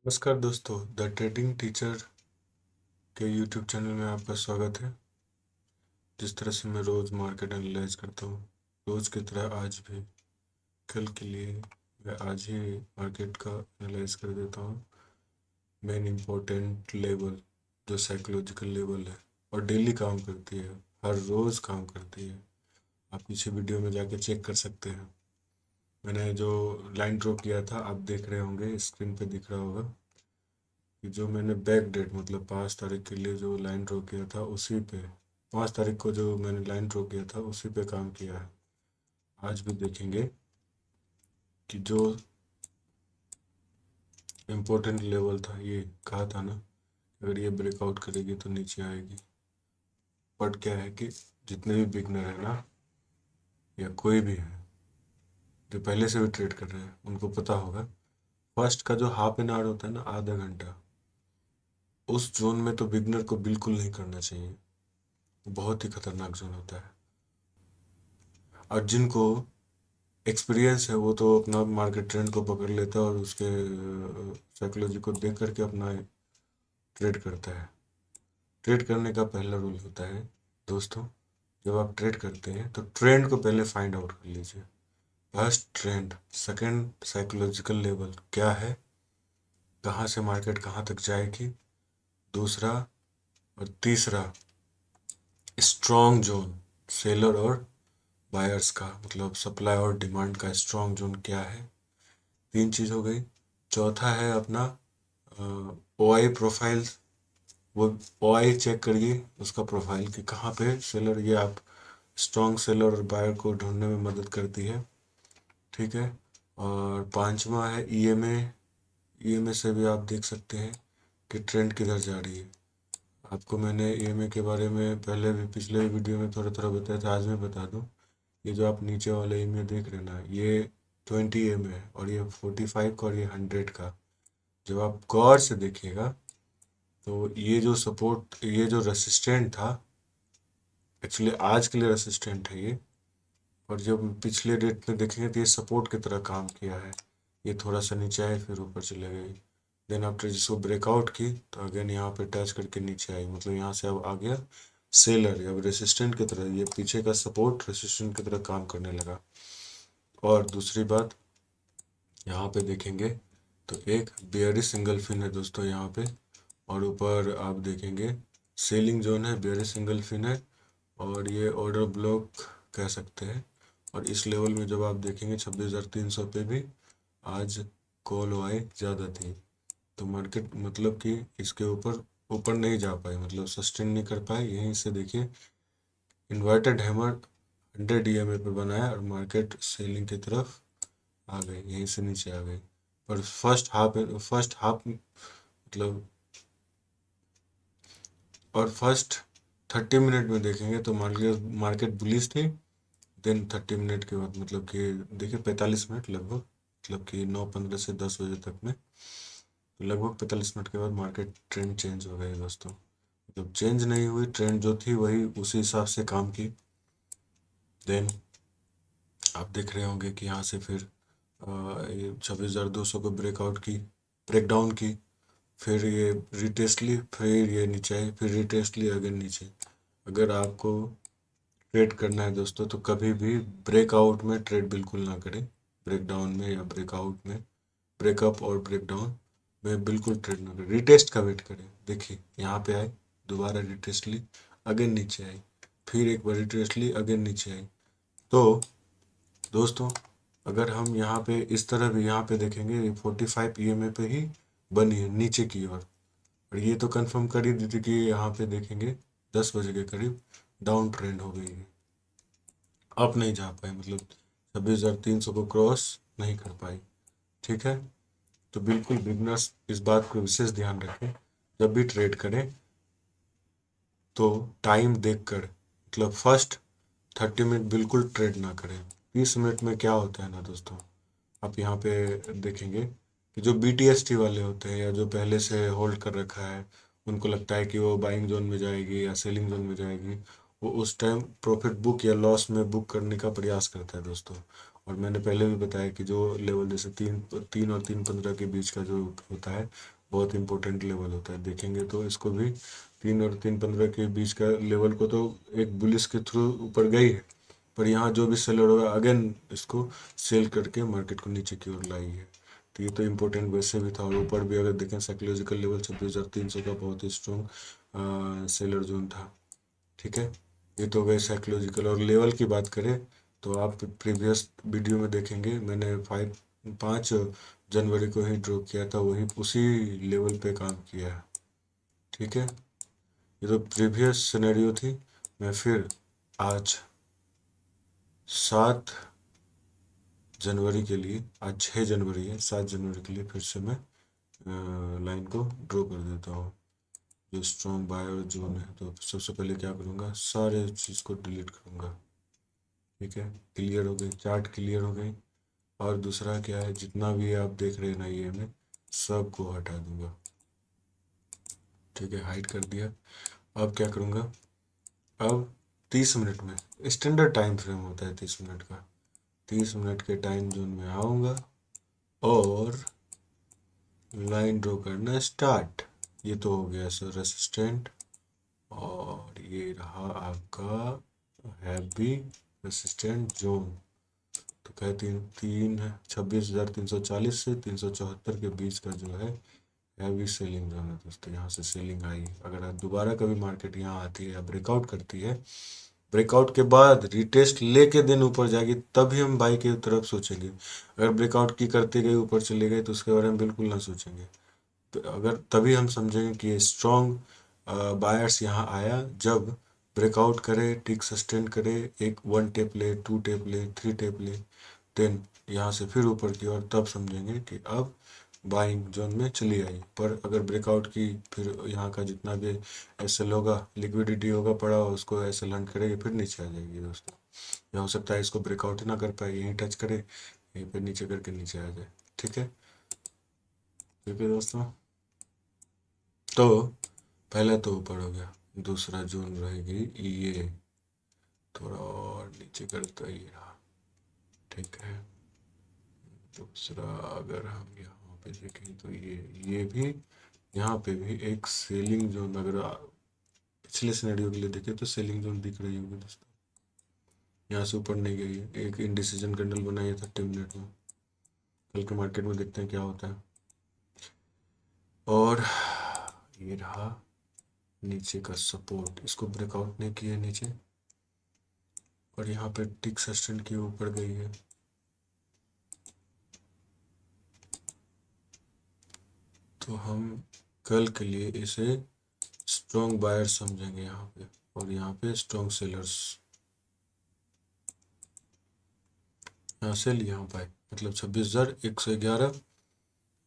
नमस्कार दोस्तों, the trading teacher के यूट्यूब चैनल में आपका स्वागत है। जिस तरह से मैं रोज़ मार्केट एनालाइज करता हूँ, रोज़ की तरह आज भी कल के लिए मैं आज ही मार्केट का एनालाइज कर देता हूँ। मेन इम्पोर्टेंट लेवल जो साइकोलॉजिकल लेवल है और डेली काम करती है, हर रोज़ काम करती है। आप पीछे वीडियो में जाके चेक कर सकते हैं। मैंने जो लाइन ड्रॉ किया था आप देख रहे होंगे, स्क्रीन पे दिख रहा होगा कि जो मैंने बैक डेट मतलब 5 तारीख के लिए जो लाइन ड्रॉ किया था उसी पे 5 तारीख को जो मैंने लाइन ड्रॉ किया था उसी पे काम किया है। आज भी देखेंगे कि जो इम्पोर्टेंट लेवल था, ये कहा था ना, अगर ये ब्रेकआउट करेगी तो नीचे आएगी। बट क्या है कि जितने भी बिगनर है ना, या कोई भी है जो पहले से भी ट्रेड कर रहे हैं, उनको पता होगा फर्स्ट का जो हाफ एन आवर होता है ना, आधा घंटा, उस जोन में तो बिगनर को बिल्कुल नहीं करना चाहिए। बहुत ही खतरनाक जोन होता है। और जिनको एक्सपीरियंस है वो तो अपना मार्केट ट्रेंड को पकड़ लेता है और उसके साइकोलॉजी को देख करके अपना ट्रेड करता है। ट्रेड करने का पहला रूल होता है दोस्तों, जब आप ट्रेड करते हैं तो ट्रेंड को पहले फाइंड आउट कर लीजिए। First trend, second psychological level क्या है, कहाँ से मार्केट कहाँ तक जाएगी, दूसरा और तीसरा स्ट्रॉन्ग जोन सेलर और बायर्स का, मतलब सप्लाई और डिमांड का स्ट्रॉन्ग जोन क्या है। तीन चीज़ हो गई। चौथा है अपना ओ आई प्रोफाइल। वो ओ आई चेक करिए उसका प्रोफाइल कि कहाँ पे सेलर, ये आप स्ट्रॉन्ग सेलर और बायर को ढूंढने में मदद करती है। ठीक है। और पांचवा है E M A. E M A से भी आप देख सकते हैं कि ट्रेंड किधर जा रही है। आपको मैंने ई एम ए के बारे में पहले भी पिछले वीडियो में थोड़ा थोड़ा बताया था, आज मैं बता दूं। ये जो आप नीचे वाले ई एम ए देख रहे हैं ना, ये 20 EMA है और ये 45 का और ये 100 का। जब आप गौर से देखिएगा तो ये जो सपोर्ट, ये जो रेसिस्टेंट था, एक्चुअली आज के लिए रेसिस्टेंट है ये। और जब पिछले डेट में देखेंगे तो ये सपोर्ट की तरह काम किया है। ये थोड़ा सा नीचे आए फिर ऊपर चले गए। देन आफ्टर जिसको ब्रेकआउट की तो अगेन यहाँ पे टच करके नीचे आई, मतलब यहाँ से अब आ गया सेलर। अब रेसिस्टेंट की तरह ये पीछे का सपोर्ट रेसिस्टेंट की तरह काम करने लगा। और दूसरी बात, यहाँ पे देखेंगे तो एक बेयरिश सिंगल फिन है दोस्तों यहाँ पे, और ऊपर आप देखेंगे सेलिंग जोन है, बेयरिश सिंगल फिन है, और ये ऑर्डर ब्लॉक कह सकते हैं। और इस लेवल में जब आप देखेंगे 26,300 पे भी आज कॉल वाई ज़्यादा थी, तो मार्केट मतलब कि इसके ऊपर ऊपर नहीं जा पाई, मतलब सस्टेन नहीं कर पाए। यहीं से देखिए इन्वर्टेड हैमर 100 EMA पे बनाया और मार्केट सेलिंग की तरफ आ गई, यहीं से नीचे आ गई। पर फर्स्ट हाफ मतलब, और फर्स्ट 30 मिनट में देखेंगे तो मार्केट मार्केट बुलिश थी। देन 30 मिनट के बाद, मतलब कि देखिए 45 मिनट लगभग, मतलब कि 9:15 से 10 बजे तक में, तो लगभग 45 मिनट के बाद मार्केट ट्रेंड चेंज हो गई दोस्तों। मतलब चेंज नहीं हुई, ट्रेंड जो थी वही उसी हिसाब से काम की। देन आप देख रहे होंगे कि यहाँ से फिर ये 26,200 को ब्रेकआउट की, ब्रेकडाउन की, फिर ये रिटेस्ट ली, फिर ये नीचे आई, फिर रिटेस्ट ली, अगेन नीचे। अगर आपको ट्रेड करना है दोस्तों तो कभी भी ब्रेकआउट में ट्रेड बिल्कुल ना करें। ब्रेकडाउन में या ब्रेकआउट में, ब्रेकअप और ब्रेकडाउन में बिल्कुल ट्रेड ना करें। रिटेस्ट का वेट करें। देखिए यहाँ पे आए, दोबारा रिटेस्ट ली, अगेन नीचे आई, फिर एक बार रिटेस्ट ली, अगेन नीचे आई। तो दोस्तों अगर हम यहाँ पे इस तरह भी यहाँ पे देखेंगे, ये 45 EMA पे ही बनी है नीचे की ओर। और ये तो कंफर्म कर ही दी थी कि यहाँ पे देखेंगे 10 बजे के करीब डाउन ट्रेंड हो गई है, अप नहीं जा पाई, मतलब 26,300 को क्रॉस नहीं कर पाई। ठीक है। तो बिल्कुल बिगनर्स इस बात को विशेष ध्यान रखें, जब भी ट्रेड करें तो टाइम देखकर, मतलब फर्स्ट 30 मिनट बिल्कुल ट्रेड ना करें। 20 मिनट में क्या होता है ना दोस्तों, आप यहाँ पे देखेंगे कि जो BTST वाले होते हैं या जो पहले से होल्ड कर रखा है, उनको लगता है कि वो बाइंग जोन में जाएगी या सेलिंग जोन में जाएगी, वो उस टाइम प्रॉफिट बुक या लॉस में बुक करने का प्रयास करता है दोस्तों। और मैंने पहले भी बताया कि जो लेवल जैसे 3 और 3.15 के बीच का जो होता है बहुत इंपॉर्टेंट लेवल होता है। देखेंगे तो इसको भी 3 और 3.15 के बीच का लेवल को तो एक बुलिश के थ्रू ऊपर गई है, पर यहाँ जो भी सेलर होगा अगेन इसको सेल करके मार्केट को नीचे की ओर लाई है। तो ये तो इम्पोर्टेंट वैसे भी था, और ऊपर भी अगर देखें साइकोलॉजिकल लेवल 26,300 का बहुत ही स्ट्रॉन्ग सेलर जोन था। ठीक है, ये तो गए साइकोलॉजिकल। और लेवल की बात करें तो आप प्रीवियस वीडियो में देखेंगे मैंने 5 जनवरी को ही ड्रॉ किया था, वही उसी लेवल पे काम किया है। ठीक है, ये तो प्रीवियस सिनेरियो थी। मैं फिर आज 7 जनवरी के लिए, आज 6 जनवरी है, 7 जनवरी के लिए फिर से मैं लाइन को ड्रॉ कर देता हूँ जो स्ट्रॉन्ग बायर जोन है। तो सबसे पहले क्या करूँगा, सारे चीज़ को डिलीट करूँगा। ठीक है, क्लियर हो गई, चार्ट क्लियर हो गई। और दूसरा क्या है, जितना भी आप देख रहे हैं ना ये में सबको हटा दूंगा। ठीक है, हाइड कर दिया। अब क्या करूँगा, अब 30 मिनट में स्टैंडर्ड टाइम फ्रेम होता है 30 मिनट का, 30 मिनट के टाइम जोन में आऊँगा और लाइन ड्रॉ करना स्टार्ट। ये तो हो गया सर रेसिस्टेंट, और ये रहा आपका हैवी रेसिस्टेंट जोन। तो कहते हैं 26,340 से 374 के बीच का जो है हैवी सेलिंग जोन है दोस्तों। यहाँ से सेलिंग आई, अगर दोबारा कभी मार्केट यहाँ आती है या ब्रेकआउट करती है, ब्रेकआउट के बाद रिटेस्ट लेके दिन ऊपर जाएगी तभी हम बाई की तरफ सोचेंगे। अगर ब्रेकआउट की करते गए ऊपर चले गए तो उसके बारे में बिल्कुल ना सोचेंगे। तो अगर तभी हम समझेंगे कि ये स्ट्रॉन्ग बायर्स यहाँ आया जब ब्रेकआउट करे, टिक सस्टेन करे, एक 1 टेप ले, 2 टेप ले, 3 टेप ले, देन यहाँ से फिर ऊपर की ओर, तब समझेंगे कि अब बाइंग जोन में चली आई। पर अगर ब्रेकआउट की फिर यहाँ का जितना भी एसएल होगा, लिक्विडिटी होगा पड़ा हुआ, उसको एसएल हंट करेगी, फिर नीचे आ जाएगी दोस्तों। या हो सकता है इसको ब्रेकआउट ही ना कर पाए, यहीं टच करे, यहीं पे नीचे करके नीचे आ जाए। ठीक है, ठीक है दोस्तों। तो पहला तो ऊपर हो गया, दूसरा जोन रहेगी ये, थोड़ा और नीचे करता ही रहा। ठीक है, दूसरा अगर हम यहाँ पे देखें तो ये भी, यहाँ पे भी एक सेलिंग जोन, अगर पिछले सिनेरियो के लिए देखें तो सेलिंग जोन दिख रही होगी दोस्तों। यहाँ से ऊपर नहीं गई है, एक इनडिसीजन कैंडल बनाया 30 मिनट में। कल के मार्केट में देखते हैं क्या होता है। और ये रहा नीचे का सपोर्ट, इसको ब्रेकआउट नहीं किया नीचे, और यहाँ पे टिक सस्टेन के ऊपर गई है। तो हम कल के लिए इसे स्ट्रॉन्ग बायर समझेंगे यहाँ पे, और यहाँ पे स्ट्रॉन्ग सेलर्स। यहाँ से यहाँ पाए मतलब 26,111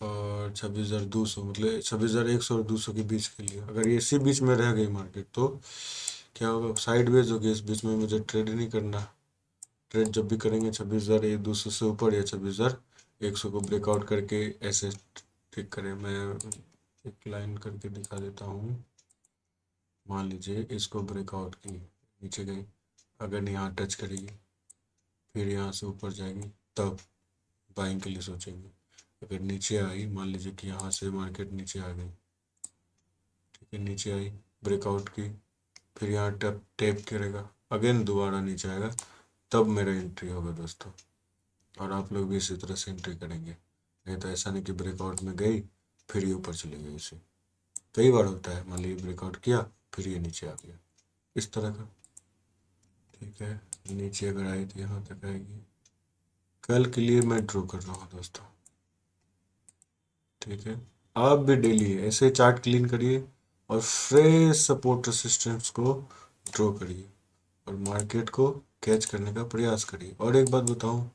और 26,200, मतलब 26,100 और 200 के बीच के लिए। अगर ये इसी बीच में रह गई मार्केट तो क्या होगा, साइडवेज होगी। इस बीच में मुझे ट्रेड नहीं करना। ट्रेड जब भी करेंगे 26,200 से ऊपर या 26,100 को ब्रेकआउट करके ऐसे ठीक करें। मैं एक लाइन करके दिखा देता हूँ। मान लीजिए इसको ब्रेकआउट की, नीचे गई, अगर यहाँ टच करेगी फिर यहाँ से ऊपर जाएगी, तब बाइंग के लिए सोचेंगे। अगर नीचे आई, मान लीजिए कि यहाँ से मार्केट नीचे आ गई, ठीक है, नीचे आई, ब्रेकआउट की, फिर यहाँ टैप टैप करेगा, अगेन दोबारा नीचे आएगा, तब मेरा एंट्री होगा दोस्तों। और आप लोग भी इसी तरह से एंट्री करेंगे। नहीं तो ऐसा नहीं कि ब्रेकआउट में गई फिर ये ऊपर चली गई। इसे कई बार होता है, मान लीजिए ब्रेकआउट किया फिर ये नीचे आ गया, इस तरह का। ठीक है, नीचे अगर आई तो यहाँ तक आएगी। कल के लिए मैं ड्रॉ कर रहा हूँ दोस्तों। ठीक है, आप भी डेली ऐसे चार्ट क्लीन करिए और फ्रेश सपोर्ट रेसिस्टेंस को ड्रॉ करिए और मार्केट को कैच करने का प्रयास करिए। और एक बात बताऊं,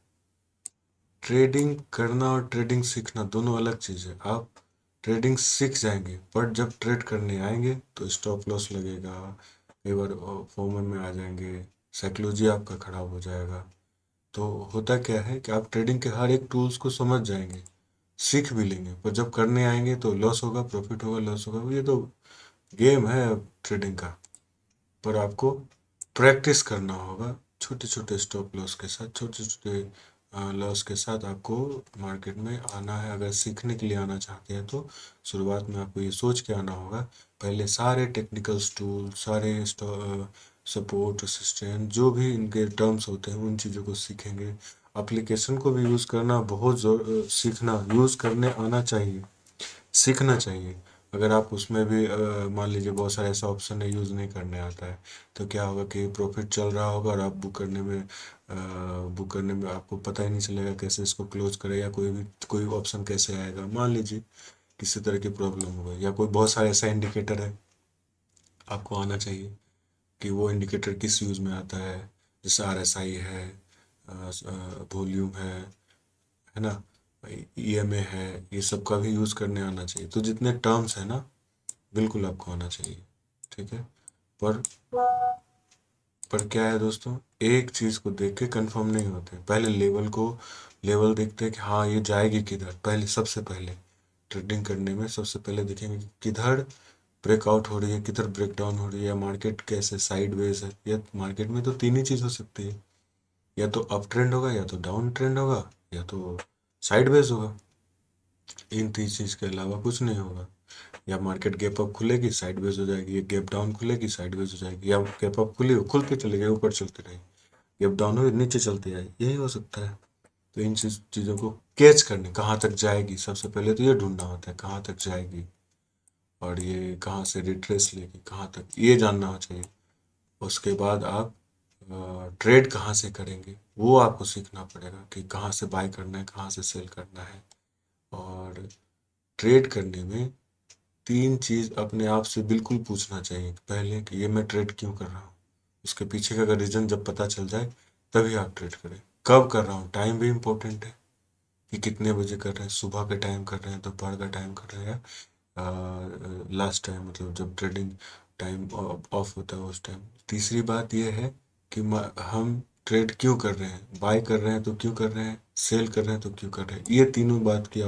ट्रेडिंग करना और ट्रेडिंग सीखना दोनों अलग चीज़ है। आप ट्रेडिंग सीख जाएंगे, बट जब ट्रेड करने आएंगे तो स्टॉप लॉस लगेगा, कई बार फॉर्मन में आ जाएंगे, साइकोलॉजी आपका खराब हो जाएगा। तो होता क्या है कि आप ट्रेडिंग के हर एक टूल्स को समझ जाएंगे, सीख भी लेंगे, पर जब करने आएंगे तो लॉस होगा, प्रॉफिट होगा, लॉस होगा। ये तो गेम है ट्रेडिंग का। पर आपको प्रैक्टिस करना होगा छोटे छोटे स्टॉप लॉस के साथ, छोटे छोटे लॉस के साथ आपको मार्केट में आना है। अगर सीखने के लिए आना चाहते हैं तो शुरुआत में आपको ये सोच के आना होगा, पहले सारे टेक्निकल टूल, सारे सपोर्ट असिस्टेंट, जो भी इनके टर्म्स होते हैं उन चीज़ों को सीखेंगे। एप्लीकेशन को भी यूज़ करना बहुत सीखना, यूज़ करने आना चाहिए, सीखना चाहिए। अगर आप उसमें भी मान लीजिए बहुत सारे ऐसा ऑप्शन है यूज़ नहीं करने आता है, तो क्या होगा कि प्रॉफिट चल रहा होगा और आप बुक करने में आपको पता ही नहीं चलेगा कैसे इसको क्लोज करें, या कोई ऑप्शन कैसे आएगा। मान लीजिए किसी तरह की प्रॉब्लम हो गई, या कोई बहुत सारे ऐसा इंडिकेटर है, आपको आना चाहिए कि वो इंडिकेटर किस यूज़ में आता है। जैसे RSI है, वॉल्यूम है ना, EMA है, ये सब का भी यूज़ करने आना चाहिए। तो जितने टर्म्स है ना, बिल्कुल आपको आना चाहिए, ठीक है। पर पर क्या है दोस्तों, एक चीज़ को देख के कंफर्म नहीं होते, पहले लेवल देखते हैं कि हाँ ये जाएगी किधर। पहले सबसे पहले ट्रेडिंग करने में सबसे पहले देखेंगे कि किधर ब्रेकआउट हो रही है, किधर ब्रेकडाउन हो रही है, मार्केट कैसे साइडवेज है। या मार्केट में तो तीन ही चीज़ हो सकती है, या तो अप ट्रेंड होगा, या तो डाउन ट्रेंड होगा, या तो साइडवेज होगा। इन तीन चीज़ के अलावा कुछ नहीं होगा। या मार्केट गैप अप खुलेगी, साइडवेज हो जाएगी, या गैप डाउन खुलेगी, साइडवेज हो जाएगी, या गैप अप खुली हो खुल के चले गए ऊपर चलते रहे, गैप डाउन हो नीचे चलते आए, यही हो सकता है। तो इन चीज़ों को कैच करने, कहाँ तक जाएगी, सबसे पहले तो ये ढूंढना होता है कहाँ तक जाएगी, और ये कहाँ से रिट्रेस लेगी कहाँ तक, ये जानना चाहिए। उसके बाद आप ट्रेड कहाँ से करेंगे वो आपको सीखना पड़ेगा, कि कहाँ से बाय करना है, कहाँ से सेल करना है। और ट्रेड करने में तीन चीज़ अपने आप से बिल्कुल पूछना चाहिए, पहले कि ये मैं ट्रेड क्यों कर रहा हूँ। उसके पीछे का अगर रीज़न जब पता चल जाए तभी आप ट्रेड करें। कब कर रहा हूँ, टाइम भी इम्पोर्टेंट है, कि कितने बजे कर रहे हैं, सुबह का टाइम कर रहे हैं, दोपहर का टाइम कर रहे हैं, या लास्ट टाइम, मतलब जब ट्रेडिंग टाइम ऑफ होता है उस टाइम। तीसरी बात यह है कि हम ट्रेड क्यों कर रहे हैं, बाय कर रहे हैं तो क्यों कर रहे हैं, सेल कर रहे हैं तो क्यों कर रहे हैं। ये तीनों बात की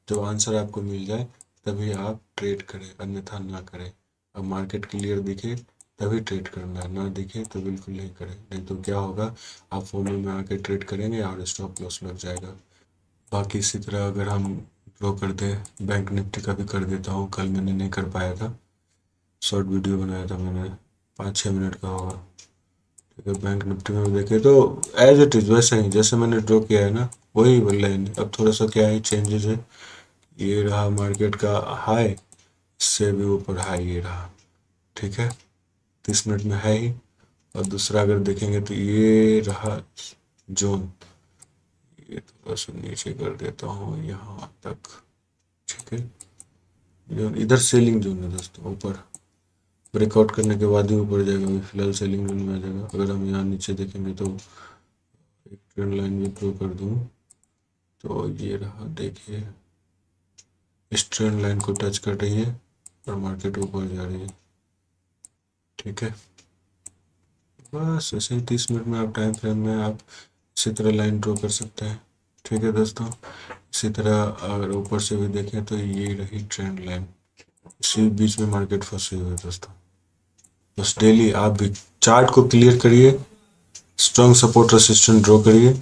जब आंसर आपको मिल जाए तभी आप ट्रेड करें, अन्यथा ना करें। अब मार्केट क्लियर दिखे तभी ट्रेड करना है, ना दिखे तो बिल्कुल नहीं करें, नहीं तो क्या होगा, आप फोमो में आके ट्रेड करेंगे और स्टॉप लॉस लग जाएगा। बाकी इसी तरह अगर हम ड्रॉ कर दें, बैंक निफ्टी का भी कर देता हूँ, कल मैंने नहीं कर पाया था, शॉर्ट वीडियो बनाया था मैंने, 5-6 मिनट का होगा, ठीक है। बैंक निफ्टी में देखे तो एज इट इज़ वैसे ही जैसे मैंने ड्रॉ किया है ना, वही लाइन। अब थोड़ा सा क्या है, चेंजेस है। ये रहा मार्केट का हाई, इससे भी ऊपर हाई ये रहा, ठीक है, 30 मिनट में है ही। और दूसरा अगर देखेंगे तो ये रहा जोन, ये थोड़ा सा नीचे कर देता हूँ यहाँ तक, ठीक है। जोन इधर सेलिंग जोन है दोस्तों, ऊपर ब्रेकआउट करने के बाद ही ऊपर जाएगा, अभी फिलहाल सेलिंग जोन में आ जाएगा। अगर हम यहाँ नीचे देखेंगे तो एक ट्रेंड लाइन भी ड्रॉ कर दूँ तो ये रहा, देखिए इस ट्रेंड लाइन को टच कर रही है और मार्केट ऊपर जा रही है, ठीक है। बस ऐसे ही 30 मिनट में आप टाइम फ्रेम में आप इसी तरह लाइन ड्रॉ कर सकते हैं, ठीक है दोस्तों। इसी तरह अगर ऊपर से भी देखें तो ये रही ट्रेंड लाइन, इसी बीच में मार्केट फंसी हुई है दोस्तों। बस डेली आप भी चार्ट को क्लियर करिए, स्ट्रॉन्ग सपोर्ट रेसिस्टेंट ड्रॉ करिए,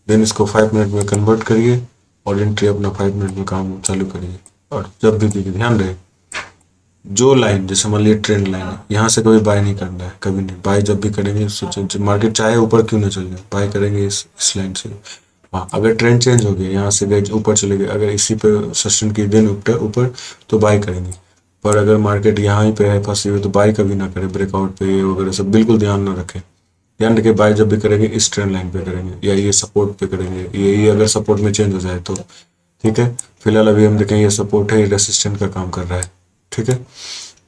देन इसको 5 मिनट में कन्वर्ट करिए और एंट्री अपना 5 मिनट में काम चालू करिए। और जब भी देखिए ध्यान रहे, जो लाइन जैसे मान लीजिए ट्रेंड लाइन है, यहाँ से कभी बाय नहीं करना है, कभी नहीं बाय। जब भी करेंगे सोचें मार्केट चाहे ऊपर क्यों ना चल जाए, बाय करेंगे इस लाइन से। हाँ, अगर ट्रेंड चेंज हो गया, यहाँ से गए ऊपर चले गए, अगर इसी पे सस्टेन की दिन ऊपर ऊपर तो बाय करेंगे। पर अगर मार्केट यहाँ ही पे है फंसी हुई तो बाय कभी ना करें, ब्रेकआउट पे ये वगैरह सब बिल्कुल ध्यान ना रखें। ध्यान रखें बाय जब भी करेंगे इस ट्रेंड लाइन पे करेंगे, या ये सपोर्ट पे करेंगे, ये अगर सपोर्ट में चेंज हो जाए तो, ठीक है। फिलहाल अभी हम देखें ये सपोर्ट है, ये रेसिस्टेंट का काम कर रहा है, ठीक है।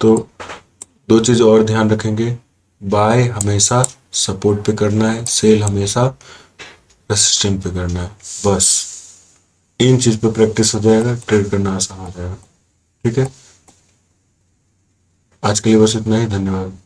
तो दो चीज़ और ध्यान रखेंगे, बाय हमेशा सपोर्ट पे करना है, सेल हमेशा रेसिस्टेंट पे करना है। बस इन चीज़ पे प्रैक्टिस हो जाएगा, ट्रेड करना आसान हो जाएगा, ठीक है। आज के लिए बस इतना ही, धन्यवाद।